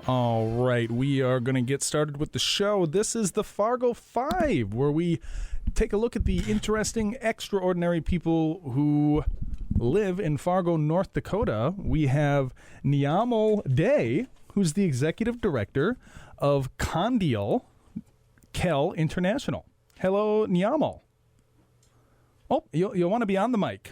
All right, we are going to get started with the show. This is the Fargo Five, where we take a look at the interesting, extraordinary people who live in Fargo, North Dakota. We have Nyamal Dei, who's the executive director of Dondial Kel International. Hello, Nyamal. Oh, you'll want to be on the mic.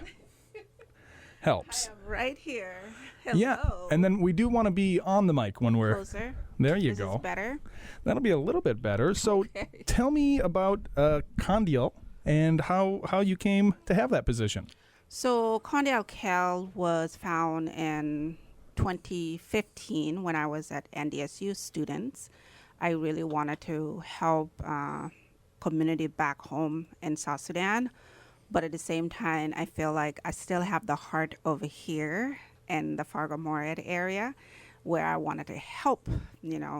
Helps. I am right here. Hello. Yeah, and then we do want to be on the mic when we're closer. There you go. Is this better? That'll be a little bit better. So tell me about Dondial and how you came to have that position. So Dondial Kel was found in 2015 when I was at NDSU students. I really wanted to help community back home in South Sudan. But at the same time, I feel like I still have the heart over here in the Fargo-Moorhead area where I wanted to help,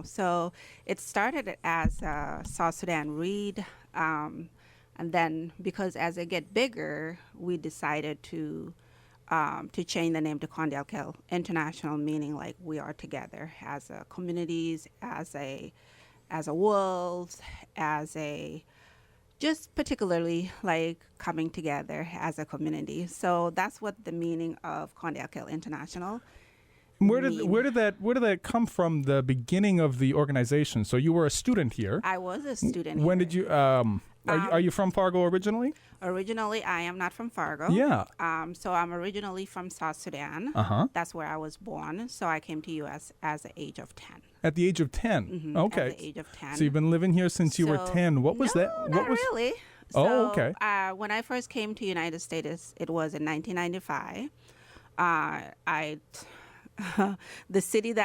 So it started as South Sudan Read. And then because as it get bigger, we decided to change the name to Dondial Kel International, meaning like we are together as a communities, as a world, as a just particularly like coming together as a community. So that's what the meaning of Dondial Kel International. Where did that come from? The beginning of the organization. So you were a student here. I was a student. When here. did you? Are you from Fargo originally? Originally, I am not from Fargo. Yeah. So I'm originally from South Sudan. That's where I was born. So I came to U.S. at the age of 10. At the age of 10? Mm-hmm. Okay. At the age of 10. So you've been living here since you were 10. What was that? Not really. Oh, okay. When I first came to United States, it was in 1995. The state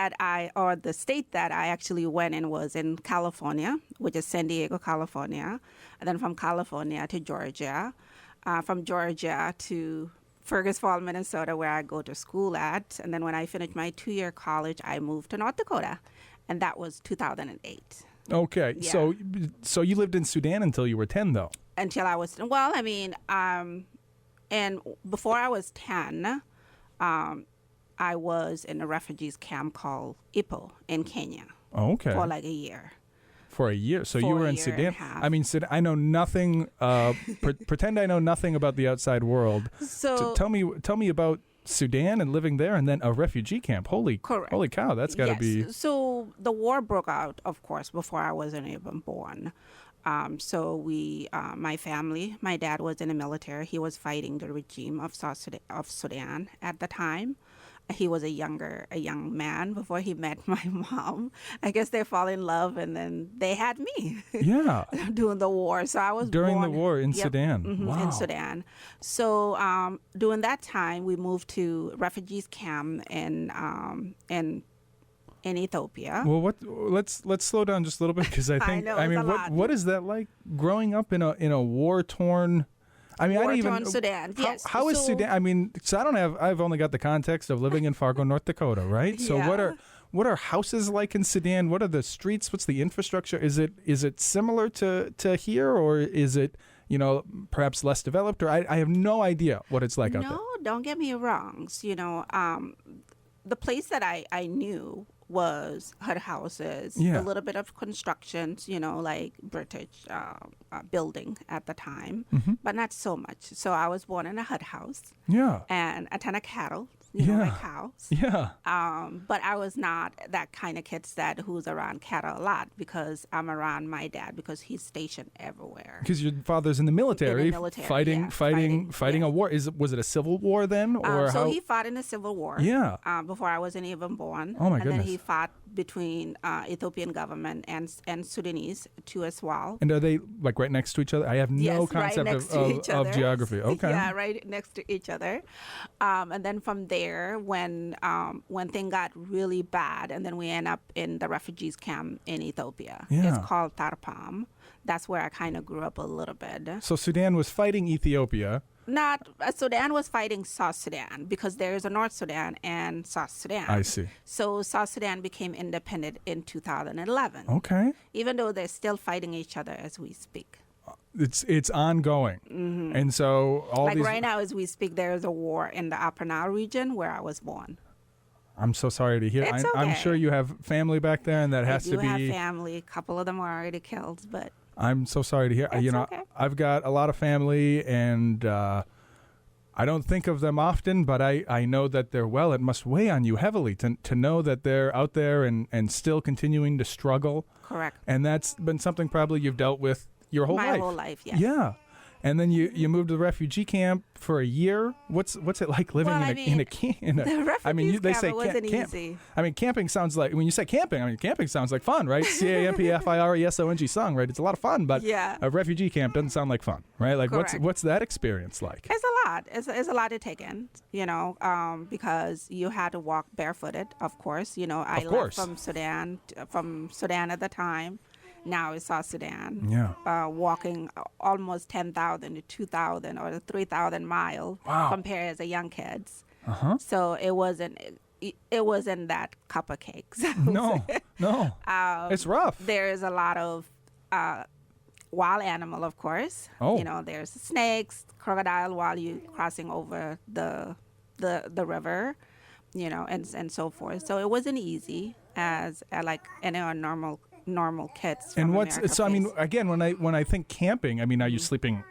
that I actually went in was in California, which is San Diego, California. And then from California to Georgia. From Georgia to Fergus Falls, Minnesota, where I go to school at. And then when I finished my 2-year college, I moved to North Dakota. And that was 2008. Okay. Yeah. So you lived in Sudan until you were 10, though? Until I was, and before I was 10, I was in a refugees camp called Ipo in Kenya. Okay. For like a year. For a year. So you were in Sudan. I mean, I know nothing. Pretend I know nothing about the outside world. So tell me about Sudan and living there, and then a refugee camp. Holy cow! That's got to be. So the war broke out, of course, before I wasn't even born. So my family, my dad was in the military. He was fighting the regime of Sudan at the time. He was a young man before he met my mom. I guess they fall in love, and then they had me. Yeah. During the war. So I was during born, the war in Sudan. Mm-hmm, wow. In Sudan. So during that time, we moved to refugees camp in Ethiopia. Well, let's slow down just a little bit because I think what is that like growing up in a war-torn? I mean, I don't even. Sudan. Yes. How is Sudan? I mean, so I've only got the context of living in Fargo, North Dakota, right? So yeah. what are houses like in Sudan? What are the streets? What's the infrastructure? Is it similar to here, or is it perhaps less developed? Or I have no idea what it's like out there. No, don't get me wrong. The place that I knew was hut houses, a little bit of constructions, like British building at the time, but not so much. So I was born in a hut house, and a ton of cattle, like cows. Yeah. But I was not that kind of kid who's around cattle a lot because I'm around my dad because he's stationed everywhere. Because your father's in the military, fighting a war. Was it a civil war then, or so he fought in a civil war? Yeah. Before I wasn't even born. Oh my goodness. And then he fought between Ethiopian government and Sudanese too as well. And are they like right next to each other? I have no concept of geography. Okay. Yeah, right next to each other. And then from there, when things got really bad, and then we end up in the refugees camp in Ethiopia. Yeah. It's called Tarpam. That's where I kind of grew up a little bit. So Sudan was fighting Ethiopia. Not Sudan was fighting South Sudan because there is a North Sudan and South Sudan. I see. So South Sudan became independent in 2011. Okay. Even though they're still fighting each other as we speak. It's ongoing. Mm-hmm. And so right now as we speak, there is a war in the Upper Nile region where I was born. I'm so sorry to hear. It's I'm okay. sure you have family back there, and that I has do to be. have family. A couple of them are already killed, but I'm so sorry to hear. It's okay. I've got a lot of family, and I don't think of them often, but I know that they're well. It must weigh on you heavily to know that they're out there and still continuing to struggle. correct. And that's been something probably you've dealt with your whole My life. whole life, yes. Yeah. And then you moved to the refugee camp for a year. What's it like living Well, in a camp? The refugees they camp, say it wasn't camp. easy. I mean, camping sounds like, when you say camping, camping sounds like fun, right? CAMPFIRESONG song, right? It's a lot of fun, but Yeah. a refugee camp doesn't sound like fun, right? Like, Correct. what's that experience like? It's a lot. It's a lot to take in, because you had to walk barefooted, of course. I Of course. left from Sudan at the time. Now it's South Sudan. Yeah. Walking almost 10,000 to 2,000 or 3,000 miles Wow. compared as a young kids. Uh-huh. So it wasn't that cup of cakes. No. It's rough. There's a lot of wild animal, of course. Oh. There's snakes, crocodile while you crossing over the river, and so forth. So it wasn't easy as like any normal kids. From And America face. again, when I think camping, are you sleeping?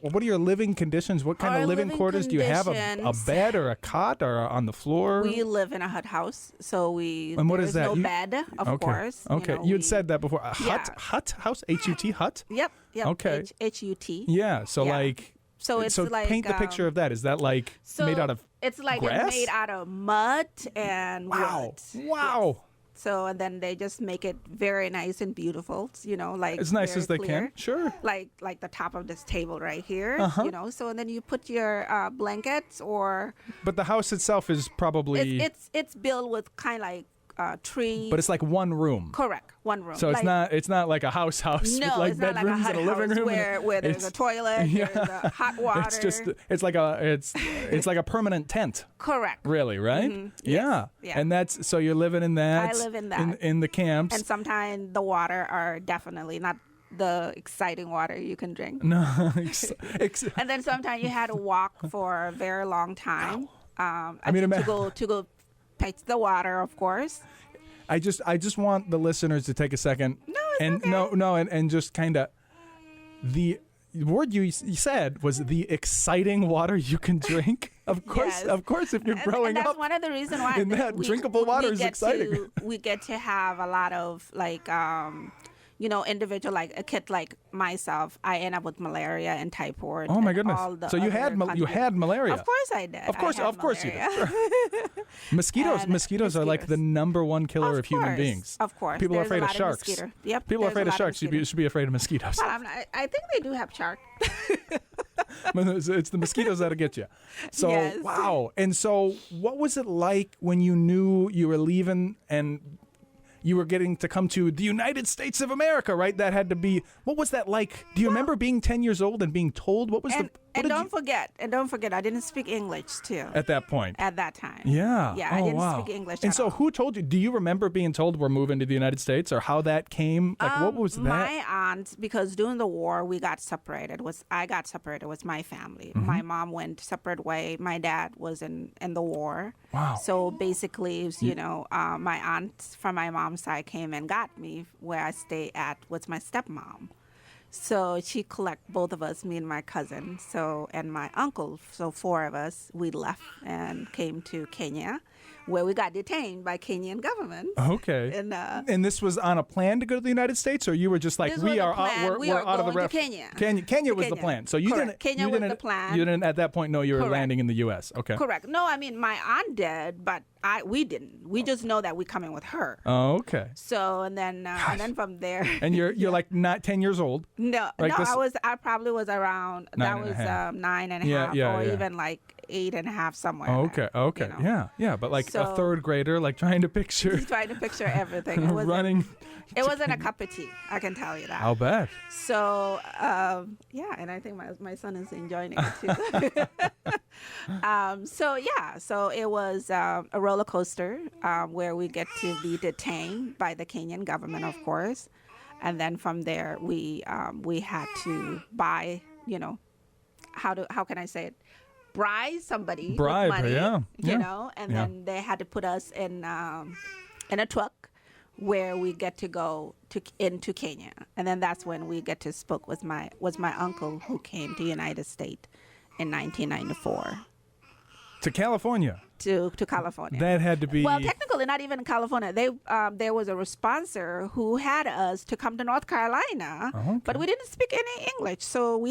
What are your living conditions? What kind Our of living living quarters do you have? A conditions- bed or a cot or on the floor? We live in a hut house, so And what is there's that? no bed, of course. Okay, you had said that before. A Yeah. hut house, HUT hut. Yep. Okay. HUT. Yeah. So Yeah. like. So it's like paint the picture of that. Is that like so made out of? It's like grass? made out of mud and Wow. wood. Wow. So and then they just make it very nice and beautiful. Like As nice very as they clear. can. Sure. Like the top of this table right here. Uh-huh. So and then you put your blankets or But the house itself is probably. it's built with kind of like tree. But it's like one room. Correct, one room. So it's not like a house No, with like it's not like a bedrooms hut and a living house room. where there's a toilet, Yeah. there's a hot water. It's like a permanent tent. Correct. Really, right? Yeah. Yeah. And that's so you're living in that. I live in that. In the camps. And sometimes the water are definitely not the exciting water you can drink. No. And then sometimes you had to walk for a very long time. mean, to go fetch the water, of course. I just want the listeners to take a second. No, it's okay. And just kind of the word you said was the exciting water you can drink. Of course, Yes. if you're And growing that's up one of the reasons why in that drinkable water is exciting. We get to have a lot of like individual, like a kid like myself. I end up with malaria and typhoid. Oh my and goodness! all the So you other had malaria. Of course I did. Of course you malaria. did. Mosquitoes are like the number one killer of human beings. Of course. People are There's afraid a of lot sharks. mosquito. Yep. People are there's a afraid of lot sharks. You mosquito. should be afraid of mosquitoes. Well, I think they do have shark. It's the mosquitoes that'll get you. So, Yes. wow. And so, what was it like when you knew you were leaving and you were getting to come to the United States of America, right? That had to be, what was that like? Do you remember being 10 years old and being told? What was Don't forget, I didn't speak English too at that point? at that time. Yeah. Yeah, Oh, I didn't wow. speak English And at so all. who told you? Do you remember being told we're moving to the United States or how that came? Like, what was that? My aunt, because during the war we got separated. I got separated with my family. Mm-hmm. My mom went separate way. My dad was in the war. Wow. So basically, it was, my aunt from my mom's side came and got me where I stay at with my stepmom. So she collect both of us, me and my cousin, and my uncle. So 4 of us, we left and came to Kenya, where we got detained by Kenyan government. Okay. And this was on a plan to go to the United States, or you were just like, This we was are a plan. We we're are out of the going to Kenya. Kenya was the Kenya. plan. So you Correct. didn't. Kenya you was didn't, the plan. You didn't at that point know you were Correct. landing in the U.S. Okay. Correct. No, I mean my aunt did, but we didn't. We just know that we're coming with her. Oh, okay. So and then from there. And you're like not 10 years old. No, Like this- I probably was around. Nine That and a was half. 9 and a Yeah, half, yeah, or yeah. even like 8 and a half somewhere. Oh, okay. Okay. you know. Yeah. But like a So- third grader, like trying to picture Just trying to picture everything. It wasn't, running. It wasn't a cup of tea. I can tell you that. I'll bet. So and I think my son is enjoying it too. So it was a roller coaster where we get to be detained by the Kenyan government, of course, and then from there we had to buy, how can I say it? bribe somebody with Bribe, money, yeah. you know, and then they had to put us in a truck where we get to go into Kenya, and then that's when we get to spoke with my uncle who came to United States in 1994 To California. to California. That had to be. Well, technically, not even in California. There was a sponsor who had us to come to North Carolina, okay. but we didn't speak any English, so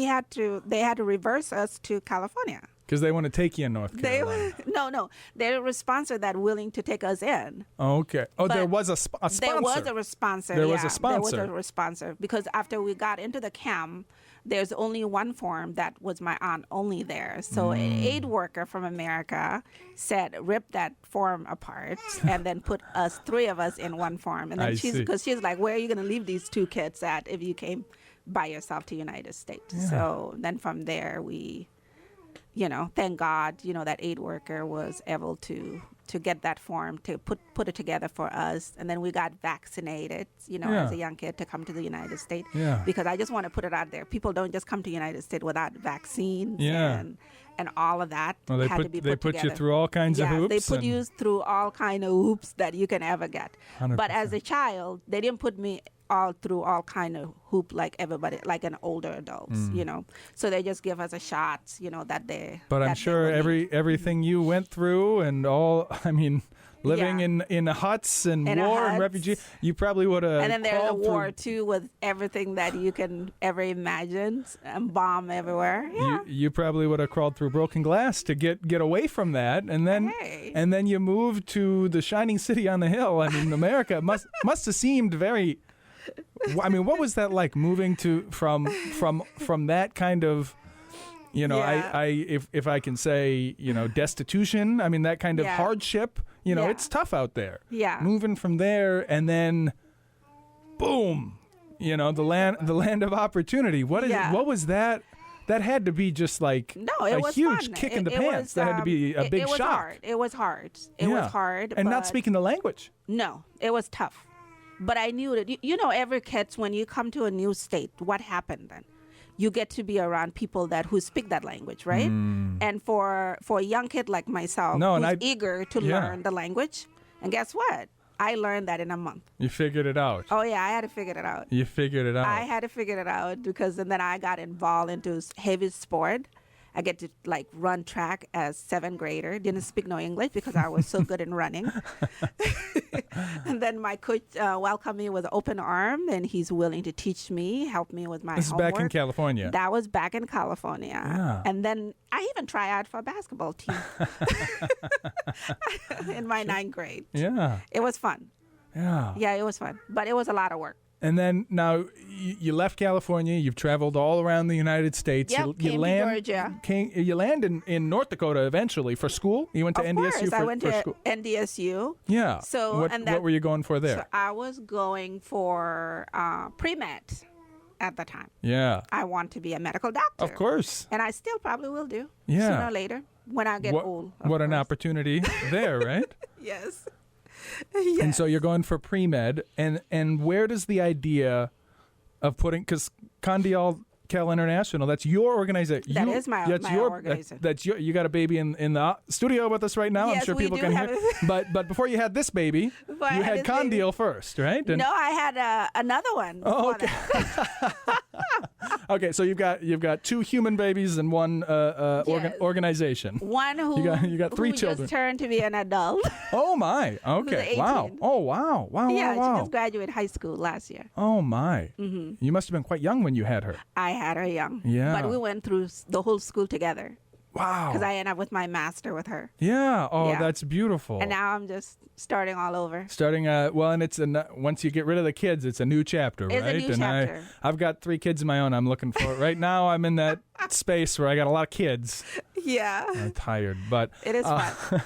they had to reverse us to California. Because they want to take you in North Carolina. No, there was a sponsor that willing to take us in. Okay. Oh, But there was a sponsor. There was a sponsor. There was yeah, a sponsor. There was a sponsor because after we got into the camp, there's only one form that was my aunt only there. So an aid worker from America said, rip that form apart and then put us, 3 of us in one form. And then because she's like, where are you going to leave these 2 kids at if you came by yourself to United States? Yeah. So then from there we, thank God, that aid worker was able to get that form, to put it together for us. And then we got vaccinated, as a young kid to come to the United States. Yeah. Because I just want to put it out there. People don't just come to the United States without vaccines and all of that. Well, they put you through all kinds of hoops. They put you through all kind of hoops that you can ever get. 100%. But as a child, they didn't put me all through all kind of hoop like everybody, like an older adults, So they just give us a shot, that they. But I'm that sure everything you went through and all, living in huts and war and refugee, you probably would have. And then there's a war too with everything that you can ever imagine, and bomb everywhere. Yeah. You probably would have crawled through broken glass to get away from that, and then you moved to the shining city on the hill. America must have seemed very. What was that like moving from that kind of, if I can say, destitution. That kind of hardship. It's tough out there. Yeah. Moving from there and then, boom, the land of opportunity. What was that? That had to be just like a huge fun. kick in the pants. That had to be a big shock. It was hard. It was hard. And not speaking the language. No, it was tough. But I knew that, every kid, when you come to a new state, what happened then? You get to be around people who speak that language, right? And for a young kid like myself, who's eager to learn the language, and guess what? I learned that in a month. You figured it out. Oh, yeah, I had to figure it out. You figured it out. I had to figure it out because and then I got involved into heavy sport. I get to run track as 7th grader. Didn't speak no English because I was so good in running. And then my coach welcomed me with open arm, and he's willing to teach me, help me with my homework. This is back in California. That was back in California. Yeah. And then I even tried out for a basketball team in my 9th grade. Yeah. It was fun. Yeah. Yeah, it was fun. But it was a lot of work. And then now you left California. You've traveled all around the United States. Yep, you land to Georgia. You land in North Dakota eventually for school. You went to NDSU for school. I went to school. NDSU. Yeah. So what were you going for there? So I was going for pre-med at the time. Yeah. I want to be a medical doctor. Of course. And I still probably will do. Yeah. Sooner or later when I get old. What an opportunity there, right? Yes. Yes. And so you're going for pre-med, and where does the idea of because Dondial Kel International, that's your organization. That is my organization. That's you got a baby in the studio with us right now. Yes, I'm sure we people do can have hear. But before you had this baby, you had Dondial first, right? No, I had another one. Oh, okay. Okay, so you've got 2 human babies and one organization. One who you got 3 children. Just turned to be an adult. Oh my! Okay, wow! Oh wow! Wow! Yeah, wow! She just graduated high school last year. Oh my! Mm-hmm. You must have been quite young when you had her. I had her young. Yeah. But we went through the whole school together. Wow. Because I ended up with my master with her. Yeah. Oh, yeah. That's beautiful. And now I'm just starting all over. And it's once you get rid of the kids, it's a new chapter, right? It's a new chapter. I've got 3 kids of my own. I'm looking for right now. I'm in that space where I got a lot of kids. Yeah. I'm tired, but it is fun.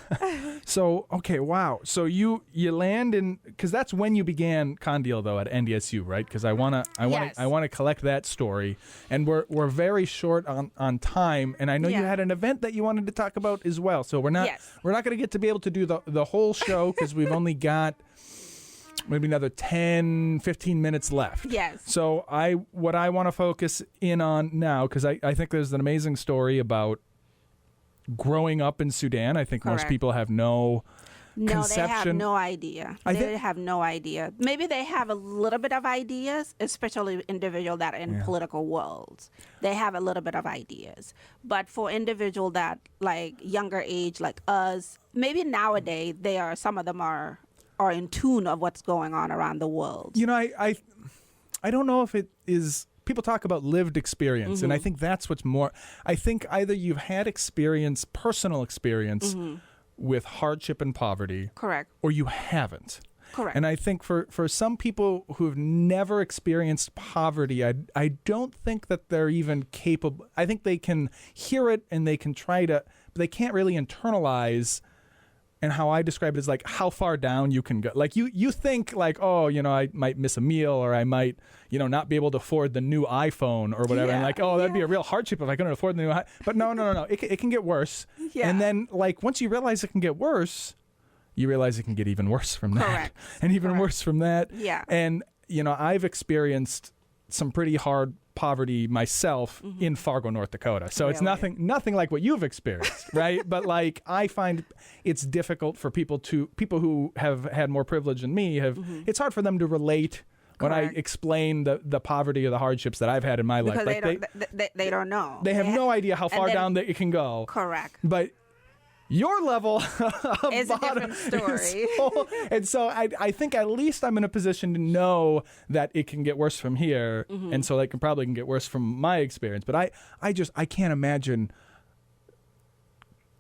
So okay, wow. So you land in because that's when you began Dondial though at NDSU, right? Because I want to collect that story, and we're very short on time, and I know you had an event that you wanted to talk about as well. So we're not going to get to be able to do the whole show because we've only got maybe another 10, 15 minutes left. Yes. So what I want to focus in on now, because I think there's an amazing story about growing up in Sudan. I think most Correct. people have no conception. They have no idea. They have no idea. Maybe they have a little bit of ideas, especially individuals that are in political worlds. They have a little bit of ideas. But for individuals that like younger age, like us, maybe nowadays some of them are in tune of what's going on around the world. You know, I don't know if it is. People talk about lived experience, and I think that's what's more. I think either you've had personal experience. With hardship and poverty. Correct. Or you haven't. Correct. And I think for some people who have never experienced poverty, I don't think that they're even capable. I think they can hear it and they can try to, but they can't really internalize. And how I describe it is like how far down you can go. Like you think like, oh, you know, I might miss a meal or I might, you know, not be able to afford the new iPhone or whatever. And like, oh, that'd be a real hardship if I couldn't afford the new But no. It can get worse. Yeah. And then like once you realize it can get worse, you realize it can get even worse from that. Correct. And even worse from that. Yeah. And, you know, I've experienced some pretty hard poverty myself in Fargo, North Dakota. So it's nothing like what you've experienced, right? But like I find it's difficult for people who have had more privilege than me it's hard for them to relate when I explain the poverty or the hardships that I've had in my life. Because they don't know. They have no idea how far down it can go. Correct. But your level of is a different story. And so I think at least I'm in a position to know that it can get worse from here. And so it probably can get worse from my experience. But I can't imagine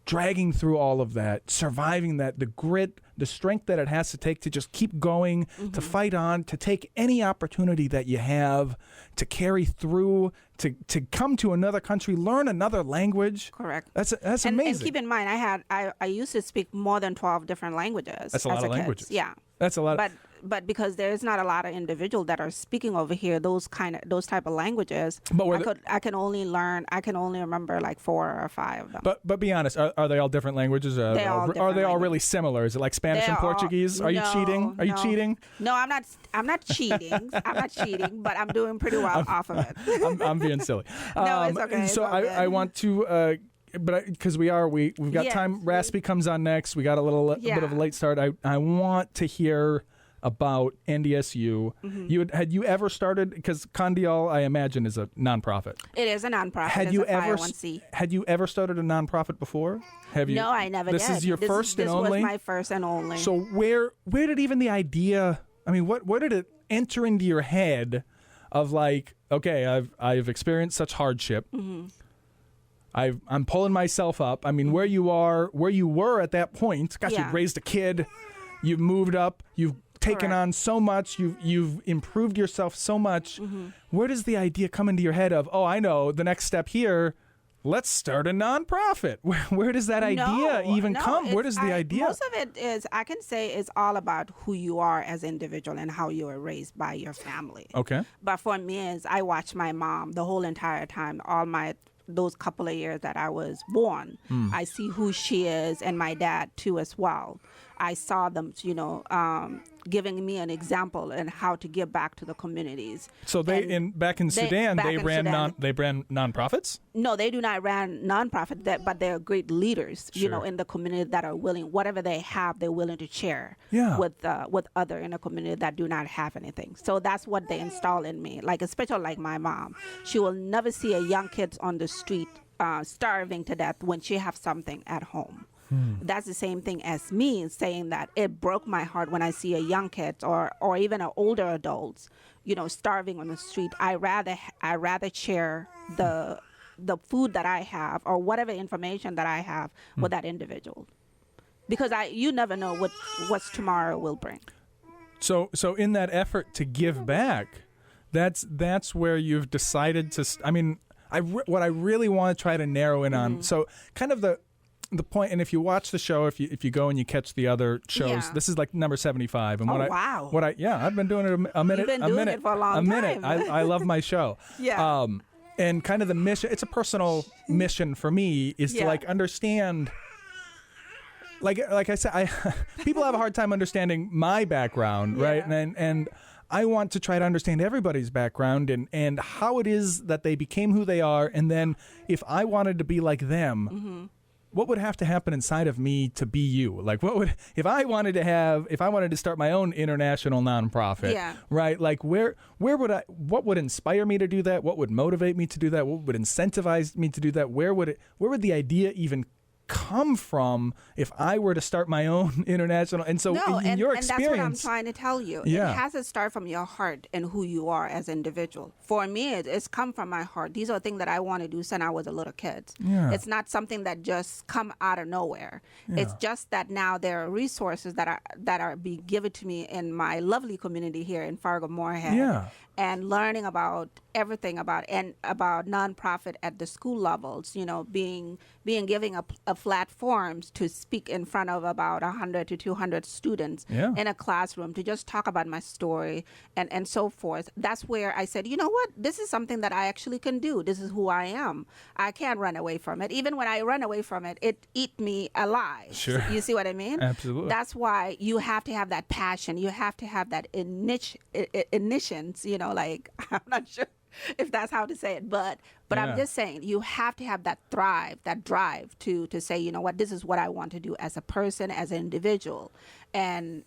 dragging through all of that, surviving that, the grit, the strength that it has to take to just keep going, to fight on, to take any opportunity that you have, to carry through, to come to another country, learn another language. Correct. That's amazing. And keep in mind, I used to speak more than 12 different languages. That's a lot of languages. Yeah. That's a lot. But because there's not a lot of individuals that are speaking over here those type of languages, I can only remember like 4 or 5 of them. But be honest, are they all different languages? Are they all really similar? Is it like Spanish and Portuguese? Are you cheating? Are you cheating? No, I'm not cheating. I'm not cheating, but I'm doing pretty well off of it. I'm being silly. No, it's okay. So I want to. But because we've got time. Raspy comes on next. We got a bit of a late start. I want to hear about NDSU. Had you ever started? Because Dondial, I imagine, is a nonprofit. It is a nonprofit. Had you ever started a nonprofit before? Have you? No, I never did. This is your first and only. This was my first and only. So where did even the idea? I mean, where did it enter into your head? Of like, okay, I've experienced such hardship. I'm pulling myself up. I mean, where you were at that point. Gosh, you've raised a kid, you've moved up, you've taken on so much, you've improved yourself so much. Where does the idea come into your head of, oh, I know the next step here? Let's start a nonprofit. Where does that idea even come? Where does the idea? Most of it is, I can say, is all about who you are as an individual and how you were raised by your family. Okay. But for me, is I watched my mom the whole entire time, those couple of years that I was born. I see who she is, and my dad too as well. I saw them, giving me an example and how to give back to the communities. So back in Sudan, they ran nonprofits? No, they do not run nonprofit, but they're great leaders, in the community that are willing, whatever they have, they're willing to share with other in the community that do not have anything. So that's what they install in me. Like, especially like my mom, she will never see a young kid on the street starving to death when she have something at home. That's the same thing as me saying that it broke my heart when I see a young kid or even an older adults, starving on the street. I rather share the food that I have or whatever information that I have with that individual, because you never know what tomorrow will bring. So in that effort to give back, that's where you've decided to. I mean, what I really want to try to narrow in on. So kind of the point, and if you watch the show, if you go and you catch the other shows, this is like number 75. And wow! I've been doing it a minute. You've been doing it for a long time. I love my show. Yeah. And kind of the mission. It's a personal mission for me is to like understand. Like I said, people have a hard time understanding my background, right? And I want to try to understand everybody's background and how it is that they became who they are, and then if I wanted to be like them. what would have to happen inside of me to be you? Like, what would if I wanted to start my own international nonprofit? Yeah. Right. Like, where what would inspire me to do that? What would motivate me to do that? What would incentivize me to do that? Where would the idea even come from if I were to start my own international? And so in your experience, and that's what I'm trying to tell you. Yeah. It has to start from your heart and who you are as an individual. For me, it's come from my heart. These are things that I want to do since I was a little kid. Yeah. It's not something that just come out of nowhere. Yeah. It's just that now there are resources that are being given to me in my lovely community here in Fargo Moorhead. Yeah. And learning about everything about nonprofit at the school levels, being given a platforms to speak in front of about 100 to 200 students in a classroom to just talk about my story and so forth. That's where I said, you know what, this is something that I actually can do. This is who I am. I can't run away from it. Even when I run away from it, it eat me alive. Sure. You see what I mean? Absolutely. That's why you have to have that passion. You have to have that initiance, like, I'm not sure if that's how to say it, but I'm just saying you have to have that drive to say, you know what, this is what I want to do as a person, as an individual, and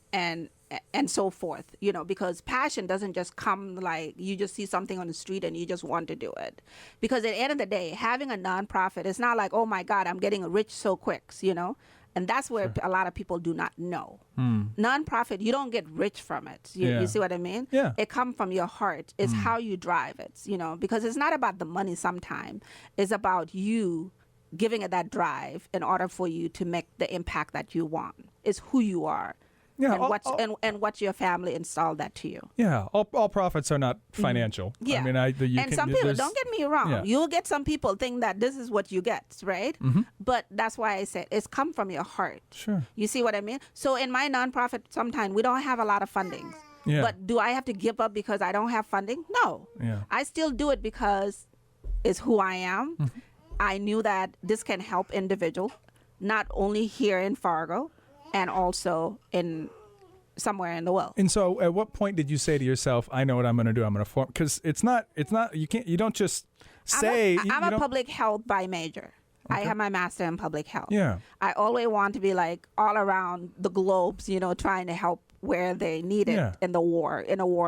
so forth, because passion doesn't just come like you just see something on the street and you just want to do it. Because at the end of the day, having a nonprofit, it's not like, oh my God, I'm getting rich so quick, And that's where a lot of people do not know. Nonprofit, you don't get rich from it. You see what I mean? Yeah. It comes from your heart. It's how you drive it, because it's not about the money sometimes. It's about you giving it that drive in order for you to make the impact that you want. It's who you are. Yeah, and what your family installed that to you. Yeah, all profits are not financial. Yeah, I mean, some people, don't get me wrong, you'll get some people think that this is what you get, right? But that's why I said it's come from your heart. Sure. You see what I mean? So in my nonprofit, sometimes we don't have a lot of funding. Yeah. But do I have to give up because I don't have funding? No. Yeah. I still do it because it's who I am. I knew that this can help individuals, not only here in Fargo, and also in somewhere in the world. And so at what point did you say to yourself, I know what I'm going to do, I'm going to form, because it's not, you don't just say. I'm a public health by major. Okay. I have my master in public health. Yeah. I always want to be like all around the globes, trying to help where they need it in a war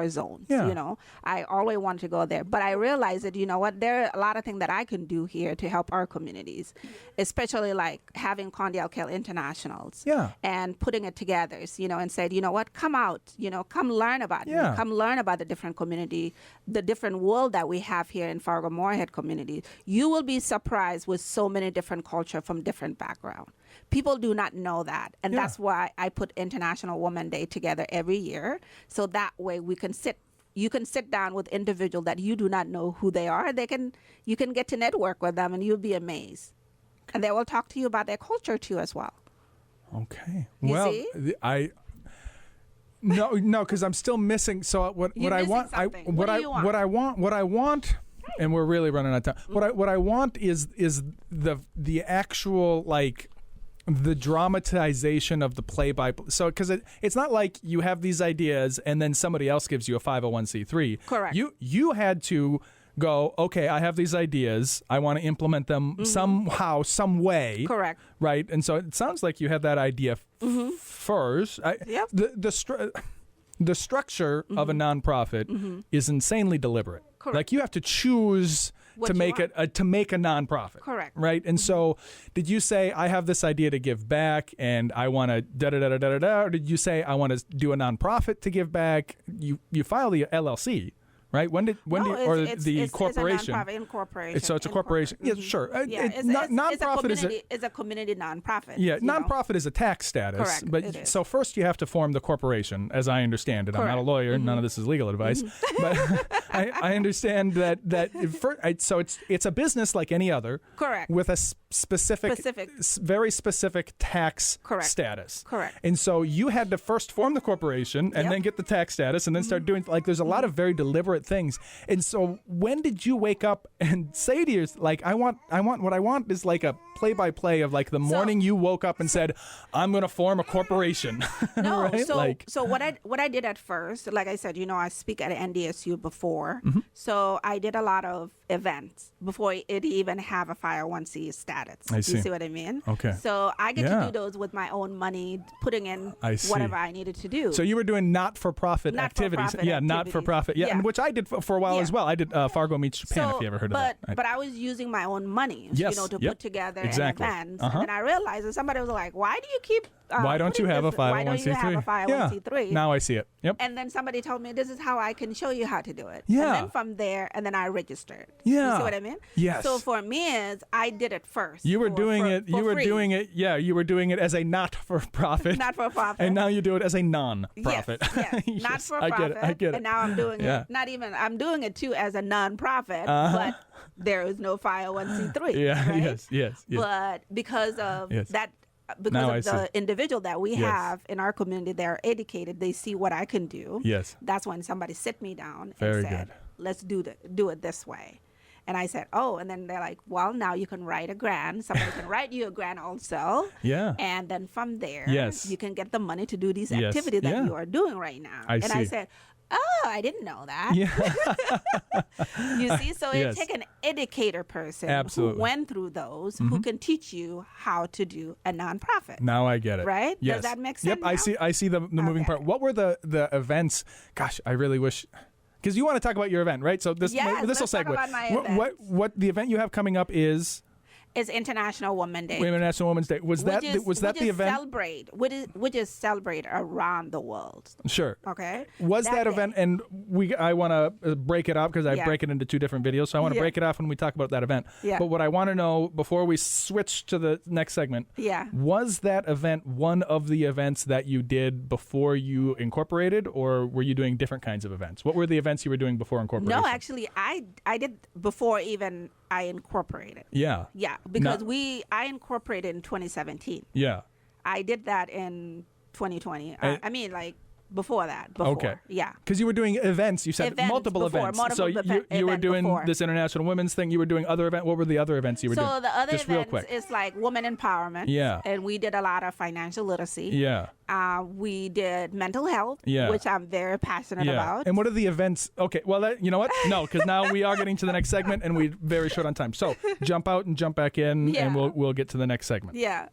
zone. I always wanted to go there. But I realized that, there are a lot of things that I can do here to help our communities, especially like having Dondial Kel Internationals and putting it together, and said, come out, come learn about me, come learn about the different community, the different world that we have here in Fargo Moorhead community. You will be surprised with so many different culture from different backgrounds. People do not know that. And that's why I put International Women's Day together every year. So that way you can sit down with individuals that you do not know who they are. You can get to network with them and you'll be amazed. And they will talk to you about their culture too as well. Okay. You see? No, because I'm still missing. So what I want, what I want, and we're really running out of time. What I want is the actual like the dramatization of the play-by-play. So because it's not like you have these ideas and then somebody else gives you a 501c3. Correct. You had to go, okay, I have these ideas. I want to implement them somehow, some way. Correct. Right? And so it sounds like you had that idea first. Yep. The structure of a nonprofit is insanely deliberate. Correct. Like you have to choose to make a nonprofit. Correct. Right? And so did you say, I have this idea to give back and I want to da-da-da-da-da-da, or did you say, I want to do a nonprofit to give back? You file the LLC. Right? When the corporation? It's a nonprofit incorporation. So it's a corporation. Yeah, sure. Nonprofit is a community nonprofit. Yeah, nonprofit is a tax status. Correct. But so first you have to form the corporation, as I understand it. Correct. I'm not a lawyer. None of this is legal advice. But I understand that so it's a business like any other. Correct. With a very specific tax status. Correct. And so you had to first form the corporation and then get the tax status and then start doing there's a lot of very deliberate things. And so when did you wake up and say to yourself, like, I want what I want is like a play-by-play of like the morning you woke up and said, "I'm going to form a corporation." No, right? so what I did at first, like I said, I speak at NDSU before, so I did a lot of events before it even have a 501c status. I see. You see what I mean? Okay. So I get to do those with my own money, putting in whatever I needed to do. So you were doing not-for-profit activities. Not-for-profit. Yeah, and which I did for a while as well. I did Fargo Meets Japan, if you ever heard of that. But I was using my own money, to put together an event. Uh-huh. And then I realized that somebody was like, why do you keep why don't you have a 501c3? Why don't you have a 501c3? Yeah. Now I see it. Yep. And then somebody told me, this is how I can show you how to do it. Yeah. And then from there, and then I registered. Yeah. You see what I mean? Yes. So for me, I did it first. You were doing free. You were doing it as a not-for-profit. Not-for-profit. And now you do it as a non-profit. Yes. Yes. Not-for-profit. I get it. And now I'm doing it, I'm doing it too as a non-profit, but there is no 501c3. Yeah. Right? Yes. But because of that, because of the individual that we have in our community, they're educated, they see what I can do. Yes. That's when somebody sit me down Very and said, good. let's do it this way. And I said, oh, and then they're like, well, now you can write a grant. Somebody can write you a grant also. Yeah. And then from there, you can get the money to do these Yes. activities that Yeah. you are doing right now. I I see. said, oh, I didn't know that. Yeah. You see, so it take an educator person Absolutely. who went through those, who can teach you how to do a nonprofit. Now I get it. Right? Yes. Does that make sense? Yep. I see the moving part. What were the events? Gosh, I really wish. Because you want to talk about your event, right? So this will let's segue. talk about my What the event you have coming up is? It's International Women's Day. International Women's Day. Was that the event? We just celebrate around the world. Sure. Okay. Was that day. event? And I want to break it up because I break it into two different videos. So I want to break it off when we talk about that event. Yeah. But what I want to know before we switch to the next segment. Yeah. Was that event one of the events that you did before you incorporated, or were you doing different kinds of events? What were the events you were doing before incorporation? No, actually, I did before even I incorporated. Yeah. Yeah, because I incorporated in 2017. Yeah. I did that in 2020. I mean, like before that. Okay. Yeah. Because you were doing events. You said multiple events. So you were doing this International Women's thing. You were doing other events. What were the other events you were doing? So the other Just events real quick. is like women empowerment. Yeah. And we did a lot of financial literacy. Yeah. We did mental health, Yeah. which I'm very passionate about. And what are the events? Okay, well, you know what? No, because now we are getting to the next segment, and we're very short on time. So jump out and jump back in, and we'll get to the next segment. Yeah.